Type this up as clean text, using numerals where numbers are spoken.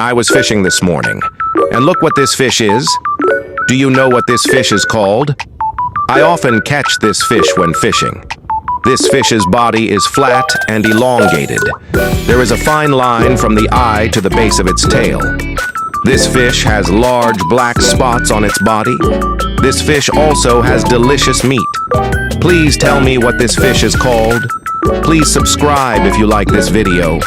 I was fishing this morning, and look what this fish is. Do you know what this fish is called? I often catch this fish when fishing. This fish's body is flat and elongated. There is a fine line from the eye to the base of its tail. This fish has large black spots on its body. This fish also has delicious meat. Please tell me what this fish is called. Please subscribe if you like this video.